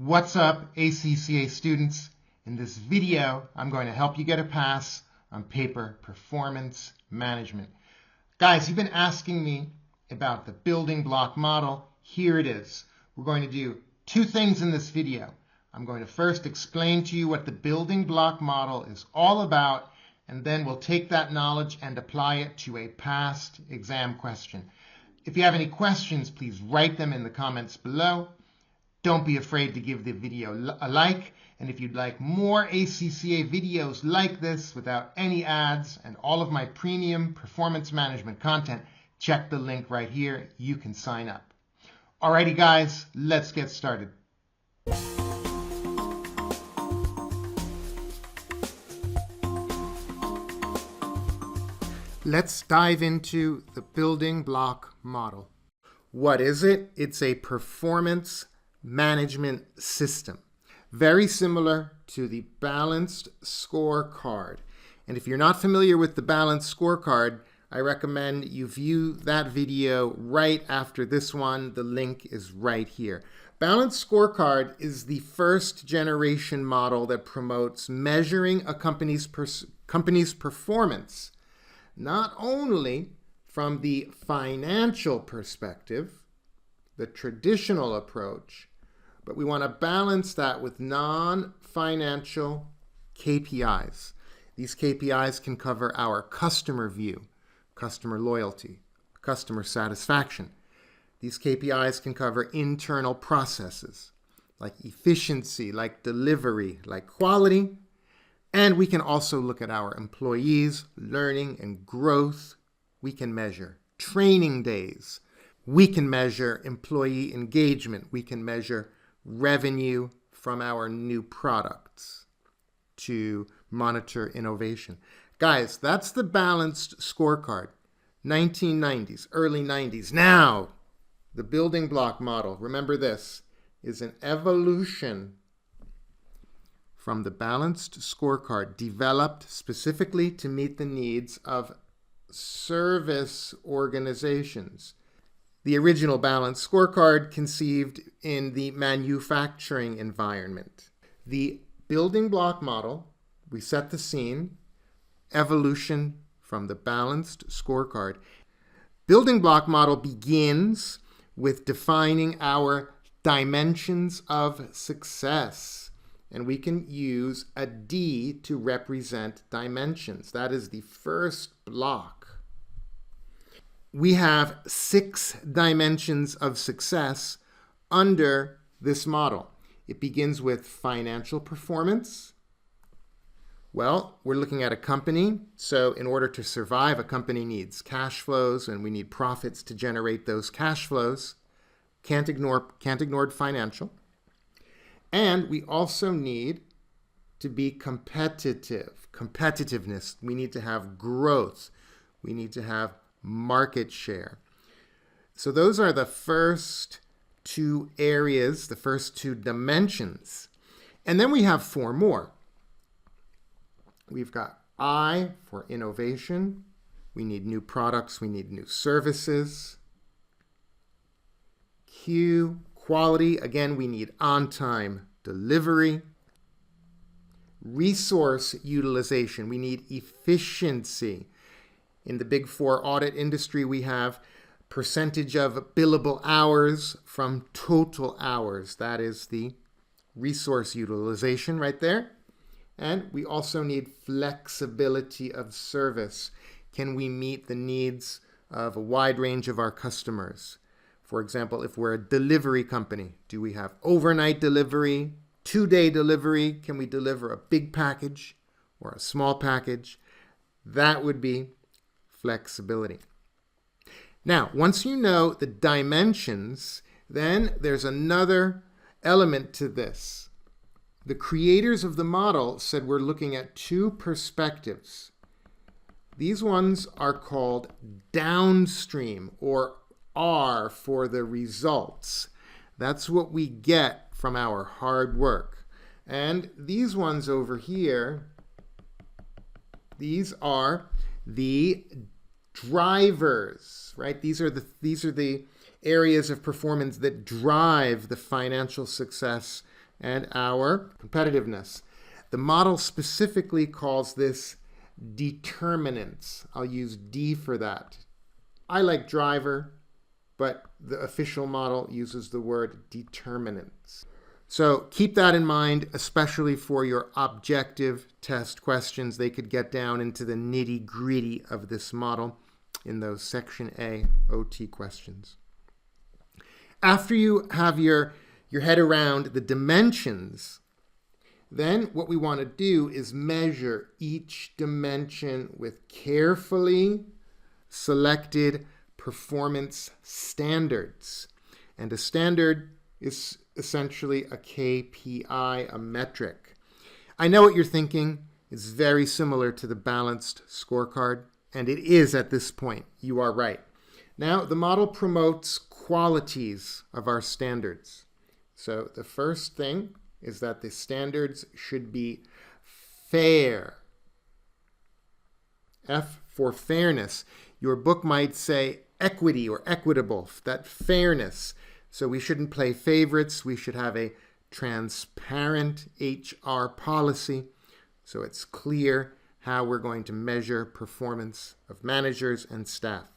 What's up, ACCA students? In this video, I'm going to help you get a pass on paper performance management. Guys, you've been asking me about the building block model. Here it is. We're going to do two things in this video. I'm going to first explain to you what the building block model is all about, and then we'll take that knowledge and apply it to a past exam question. If you have any questions, please write them in the comments below. Don't be afraid to give the video a like, and if you'd like more ACCA videos like this without any ads and all of my premium performance management content, check the link right here. You can sign up. Alrighty guys, let's get started. Let's dive into the building block model. What is it? It's a performance management system, very similar to the balanced scorecard. And if you're not familiar with the balanced scorecard, I recommend you view that video right after this one. The link is right here. Balanced scorecard is the first generation model that promotes measuring a company's performance, not only from the financial perspective, the traditional approach, but we want to balance that with non-financial KPIs. These KPIs can cover our customer view, customer loyalty, customer satisfaction. These KPIs can cover internal processes like efficiency, like delivery, like quality. And we can also look at our employees' learning and growth. We can measure training days. We can measure employee engagement. We can measure revenue from our new products to monitor innovation. Guys, that's the balanced scorecard. 1990s, early 90s. Now, the building block model, remember this, is an evolution from the balanced scorecard developed specifically to meet the needs of service organizations. The original balanced scorecard conceived in the manufacturing environment. The building block model, we set the scene, evolution from the balanced scorecard. Building block model begins with defining our dimensions of success. And we can use a D to represent dimensions. That is the first block. We have 6 dimensions of success under this model. It begins with financial performance. Well, we're looking at a company. So in order to survive, a company needs cash flows, and we need profits to generate those cash flows. Can't ignore financial. And we also need to be competitive. Competitiveness. We need to have growth. We need to have market share. So those are the first 2 areas, the first 2 dimensions. And then we have 4 more. We've got I for innovation. We need new products. We need new services. Q, quality. Again, we need on-time delivery. Resource utilization. We need efficiency. In the Big 4 audit industry, we have percentage of billable hours from total hours. That is the resource utilization right there. And we also need flexibility of service. Can we meet the needs of a wide range of our customers? For example, if we're a delivery company, do we have overnight delivery, 2-day delivery? Can we deliver a big package or a small package? That would be flexibility. Now, once you know the dimensions, then there's another element to this. The creators of the model said we're looking at 2 perspectives. These ones are called downstream, or R for the results. That's what we get from our hard work. And these ones over here, these are the drivers, right? These are the areas of performance that drive the financial success and our competitiveness. The model specifically calls this determinants. I'll use D for that. I like driver, but the official model uses the word determinants. So keep that in mind, especially for your objective test questions. They could get down into the nitty-gritty of this model in those Section A OT questions. After you have your head around the dimensions, then what we want to do is measure each dimension with carefully selected performance standards. And a standard is essentially a KPI, a metric. I know what you're thinking. It's very similar to the balanced scorecard, and it is at this point. You are right. Now, the model promotes qualities of our standards. So the first thing is that the standards should be fair. F for fairness. Your book might say equity or equitable, that fairness. So we shouldn't play favorites. We should have a transparent HR policy so it's clear how we're going to measure performance of managers and staff.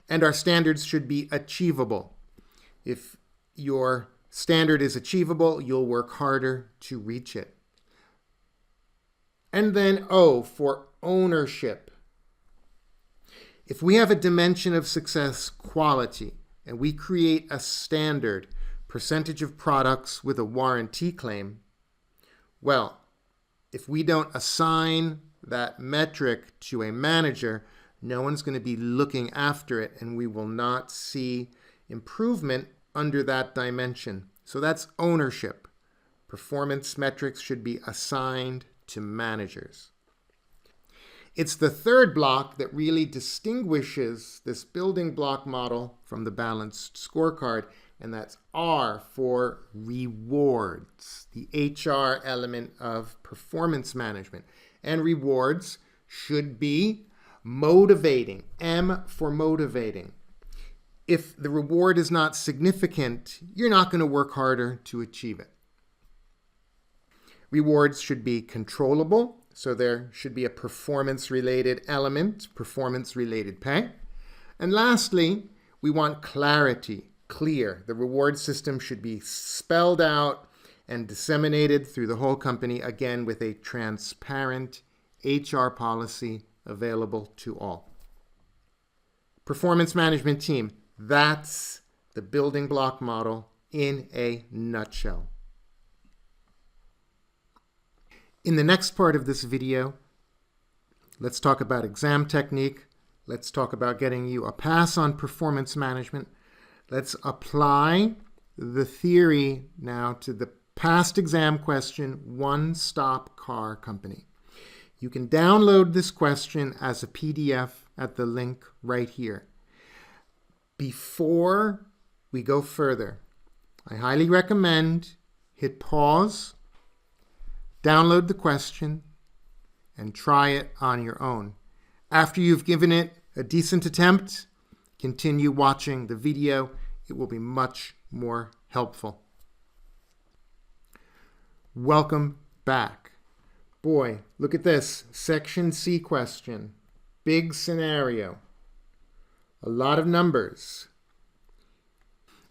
And our standards should be achievable. If your standard is achievable, you'll work harder to reach it. And then O for ownership. If we have a dimension of success, quality, and we create a standard, percentage of products with a warranty claim, well, if we don't assign that metric to a manager, no one's going to be looking after it, and we will not see improvement under that dimension. So that's ownership. Performance metrics should be assigned to managers. It's the third block that really distinguishes this building block model from the balanced scorecard, and that's R for rewards, the HR element of performance management. And rewards should be motivating, M for motivating. If the reward is not significant, you're not going to work harder to achieve it. Rewards should be controllable. So there should be a performance-related element, performance-related pay. And lastly, we want clarity, clear. The reward system should be spelled out and disseminated through the whole company, again, with a transparent HR policy available to all. Performance management team, that's the building block model in a nutshell. In the next part of this video, let's talk about exam technique. Let's talk about getting you a pass on performance management. Let's apply the theory now to the past exam question, one-stop car company. You can download this question as a PDF at the link right here. Before we go further, I highly recommend hit pause, download the question, and try it on your own. After you've given it a decent attempt, continue watching the video. It will be much more helpful. Welcome back. Boy, look at this. Section C question. Big scenario. A lot of numbers.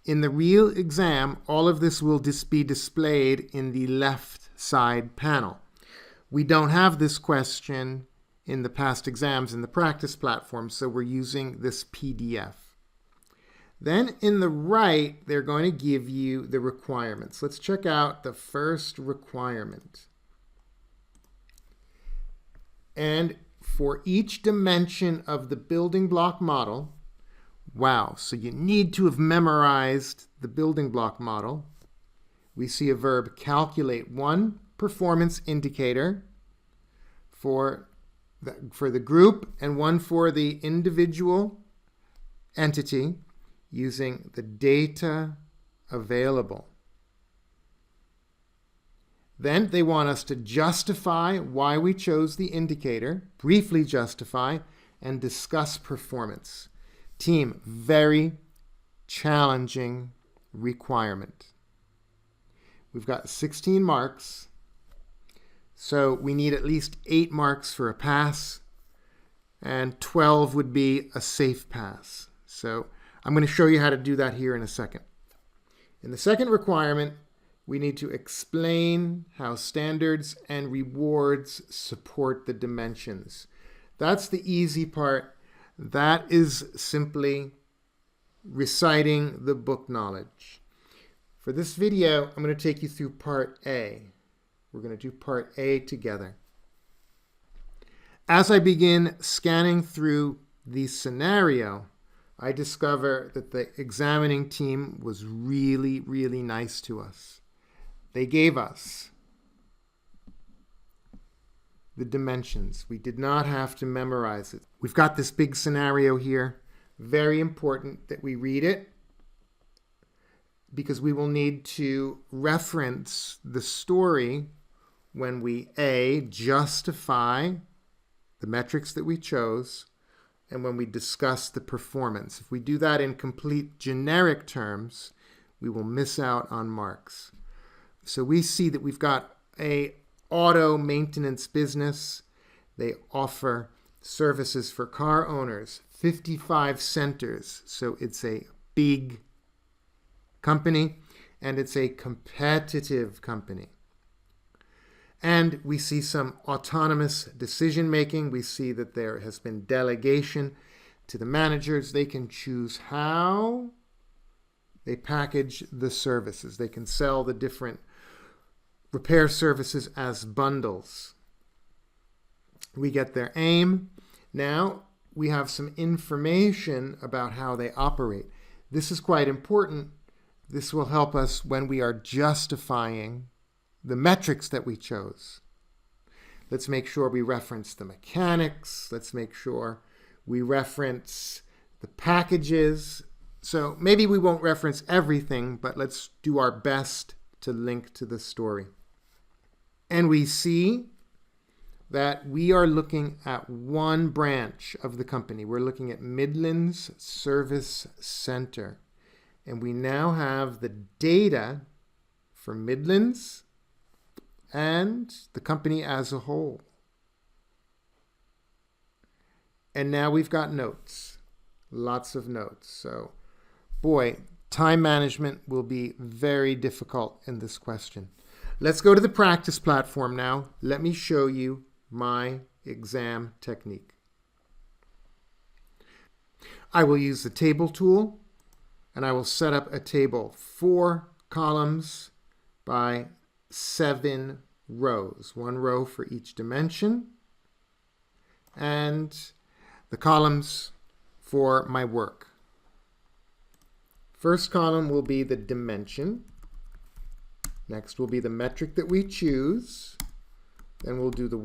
In the real exam, all of this will be displayed in the left side panel. We don't have this question in the past exams in the practice platform, so we're using this PDF. Then in the right, they're going to give you the requirements. Let's check out the first requirement. And for each dimension of the building block model, wow, so you need to have memorized the building block model. We see a verb calculate, one performance indicator for the group and one for the individual entity using the data available. Then they want us to justify why we chose the indicator, briefly justify, and discuss performance. Team, very challenging requirement. we've got 16 marks. So we need at least 8 marks for a pass, and 12 would be a safe pass. So I'm going to show you how to do that here in a second. In the second requirement, we need to explain how standards and rewards support the dimensions. That's the easy part. That is simply reciting the book knowledge. For this video, I'm going to take you through part A. We're going to do part A together. As I begin scanning through the scenario, I discover that the examining team was really, really nice to us. They gave us the dimensions. We did not have to memorize it. We've got this big scenario here. Very important that we read it because we will need to reference the story when we A, justify the metrics that we chose, and when we discuss the performance. If we do that in complete generic terms, we will miss out on marks. So we see that we've got a auto maintenance business. They offer services for car owners, 55 centers. So it's a big company, and it's a competitive company. And we see some autonomous decision making. We see that there has been delegation to the managers. They can choose how they package the services. They can sell the different repair services as bundles. We get their aim. Now we have some information about how they operate. This is quite important. This will help us when we are justifying the metrics that we chose. Let's make sure we reference the mechanics. Let's make sure we reference the packages. So maybe we won't reference everything, but let's do our best to link to the story. And we see that we are looking at one branch of the company. We're looking at Midlands Service Center. And we now have the data for Midlands and the company as a whole. And now we've got notes, lots of notes. So, boy, time management will be very difficult in this question. Let's go to the practice platform now. Let me show you my exam technique. I will use the table tool, and I will set up a table, 4 columns by 7 rows, 1 row for each dimension, and the columns for my work. First column will be the dimension. Next will be the metric that we choose. Then we'll do the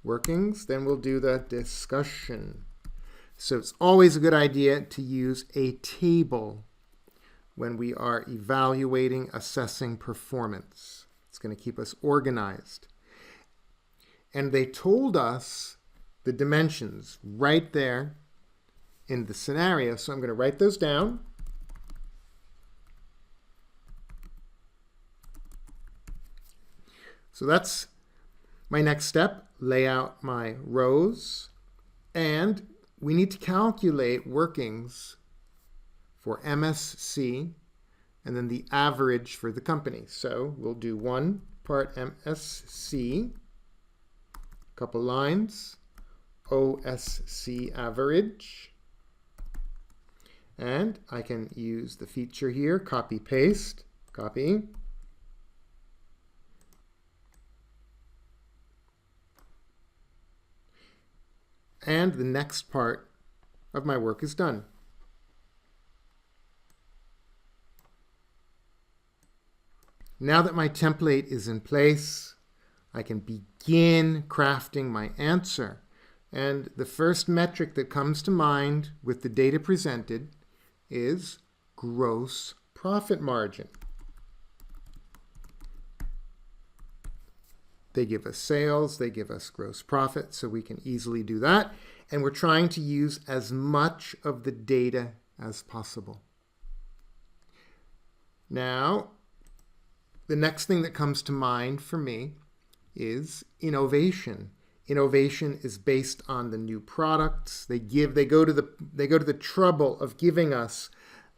workings. Then we'll do the discussion. So it's always a good idea to use a table when we are evaluating, assessing performance. It's going to keep us organized. And they told us the dimensions right there in the scenario. So I'm going to write those down. So that's my next step, lay out my rows, and we need to calculate workings for MSC and then the average for the company. So we'll do 1 part MSC, couple lines, OSC average, and I can use the feature here, copy, paste, copy. And the next part of my work is done. Now that my template is in place, I can begin crafting my answer. And the first metric that comes to mind with the data presented is gross profit margin. They give us sales, they give us gross profit, so we can easily do that. And we're trying to use as much of the data as possible. Now, the next thing that comes to mind for me is innovation. Innovation is based on the new products. They go to the trouble of giving us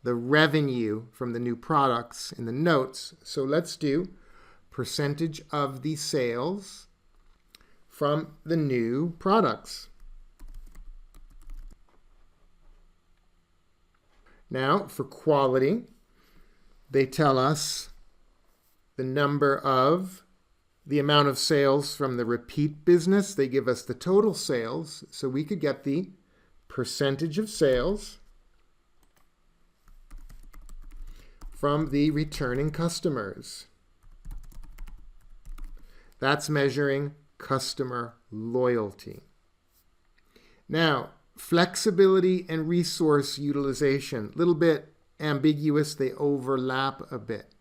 the revenue from the new products in the notes. So let's do percentage of the sales from the new products. Now, for quality, they tell us the amount of sales from the repeat business. They give us the total sales, so we could get the percentage of sales from the returning customers. That's measuring customer loyalty. Now, flexibility and resource utilization, a little bit ambiguous, they overlap a bit.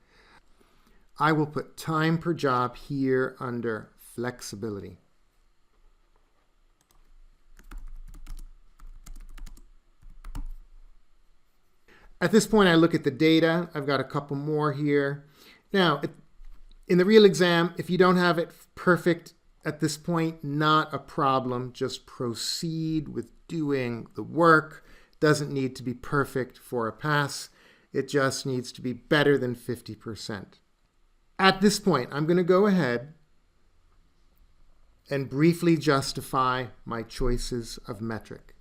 I will put time per job here under flexibility. At this point, I look at the data. I've got a couple more here. Now, in the real exam, if you don't have it perfect at this point, not a problem. Just proceed with doing the work. Doesn't need to be perfect for a pass. It just needs to be better than 50%. At this point, I'm going to go ahead and briefly justify my choices of metric.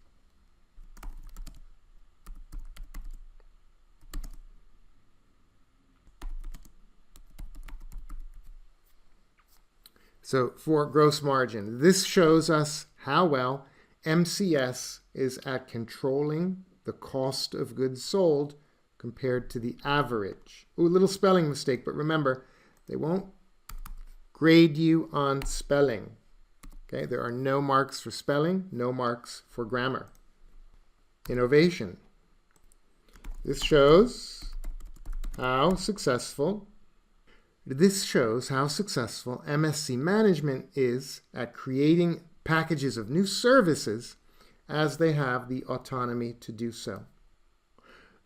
So for gross margin, this shows us how well MCS is at controlling the cost of goods sold compared to the average. Ooh, little spelling mistake, but remember, they won't grade you on spelling. Okay, there are no marks for spelling, no marks for grammar. Innovation. This shows how successful MSC management is at creating packages of new services as they have the autonomy to do so.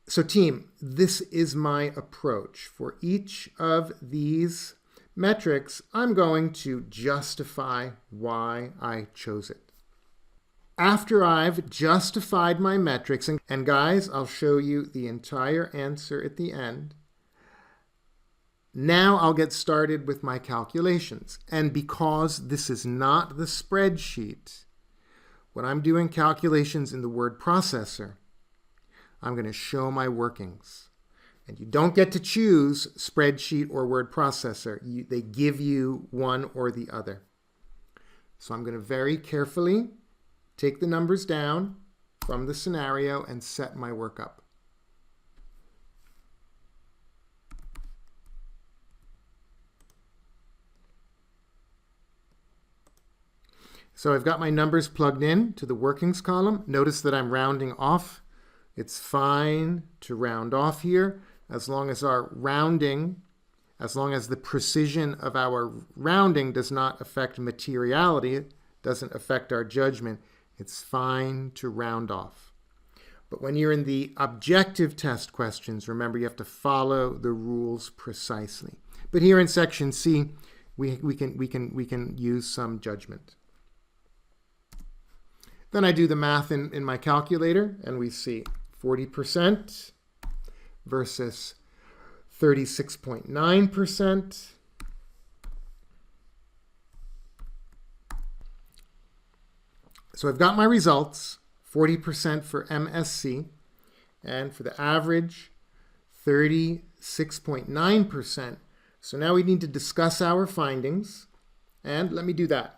So team, this is my approach. For each of these metrics, I'm going to justify why I chose it. After I've justified my metrics, and guys, I'll show you the entire answer at the end, now I'll get started with my calculations. And because this is not the spreadsheet, when I'm doing calculations in the word processor, I'm going to show my workings. And you don't get to choose spreadsheet or word processor. They give you one or the other. So I'm going to very carefully take the numbers down from the scenario and set my work up. So I've got my numbers plugged in to the workings column. Notice that I'm rounding off. It's fine to round off here as long as the precision of our rounding does not affect materiality, it doesn't affect our judgment. It's fine to round off. But when you're in the objective test questions, remember you have to follow the rules precisely. But here in section C, we can use some judgment. Then I do the math in my calculator, and we see 40% versus 36.9%. So I've got my results, 40% for MSC, and for the average, 36.9%. So now we need to discuss our findings, and let me do that.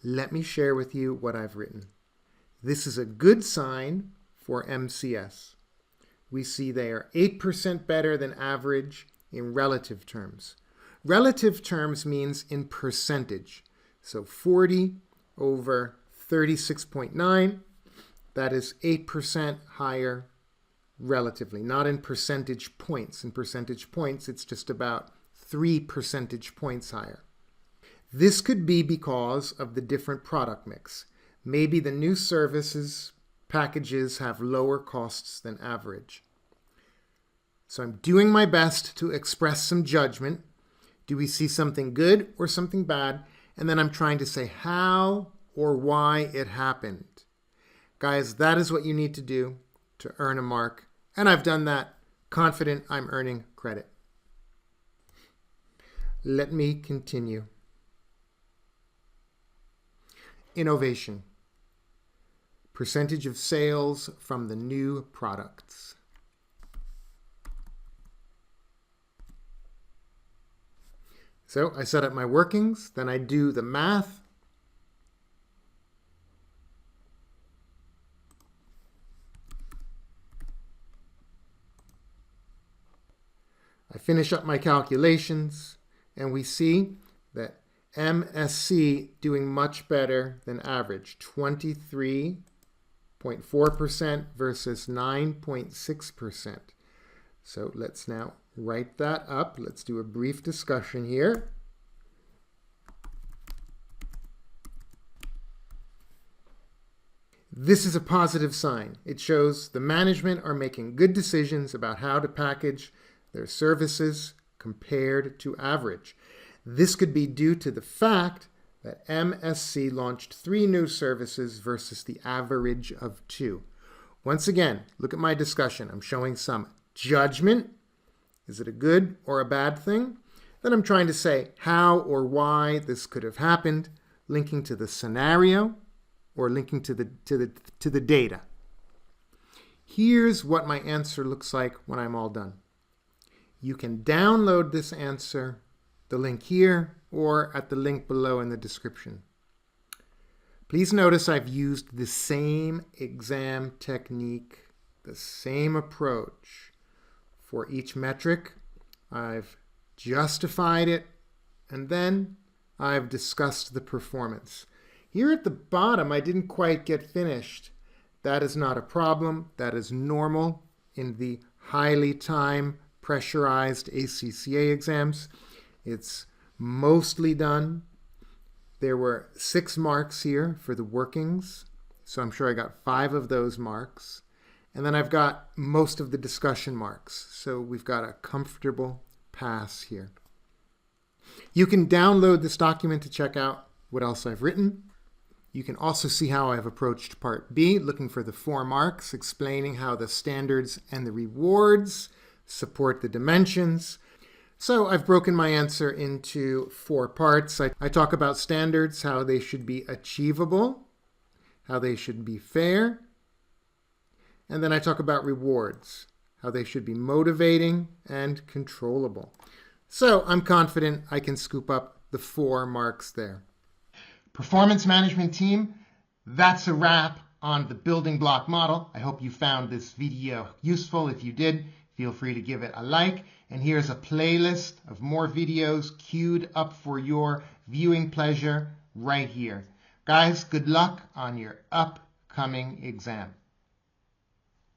Let me share with you what I've written. This is a good sign for MCS. We see they are 8% better than average in relative terms. Relative terms means in percentage. So 40 over 36.9, that is 8% higher relatively, not in percentage points. In percentage points, it's just about 3 percentage points higher. This could be because of the different product mix. Maybe the new services packages have lower costs than average. So I'm doing my best to express some judgment. Do we see something good or something bad? And then I'm trying to say how or why it happened. Guys, that is what you need to do to earn a mark. And I've done that. Confident I'm earning credit. Let me continue. Innovation. Percentage of sales from the new products. So I set up my workings, then I do the math. I finish up my calculations, and we see that MSC doing much better than average, 23.4% versus 9.6%. So let's now write that up. Let's do a brief discussion here. This is a positive sign. It shows the management are making good decisions about how to package their services compared to average. This could be due to the fact that MSC launched 3 new services versus the average of 2. Once again, look at my discussion. I'm showing some judgment. Is it a good or a bad thing? Then I'm trying to say how or why this could have happened, linking to the scenario or linking to the data. Here's what my answer looks like when I'm all done. You can download this answer, the link here, or at the link below in the description. Please notice I've used the same exam technique, the same approach for each metric. I've justified it, and then I've discussed the performance. Here at the bottom, I didn't quite get finished. That is not a problem. That is normal in the highly time pressurized ACCA exams. It's mostly done. There were 6 marks here for the workings, so I'm sure I got 5 of those marks. And then I've got most of the discussion marks, so we've got a comfortable pass here. You can download this document to check out what else I've written. You can also see how I've approached Part B, looking for the 4 marks, explaining how the standards and the rewards support the dimensions. So I've broken my answer into 4 parts. I talk about standards, how they should be achievable, how they should be fair, and then I talk about rewards, how they should be motivating and controllable. So I'm confident I can scoop up the 4 marks there. Performance management team, that's a wrap on the building block model. I hope you found this video useful. If you did, feel free to give it a like. And here's a playlist of more videos queued up for your viewing pleasure right here. Guys, good luck on your upcoming exam.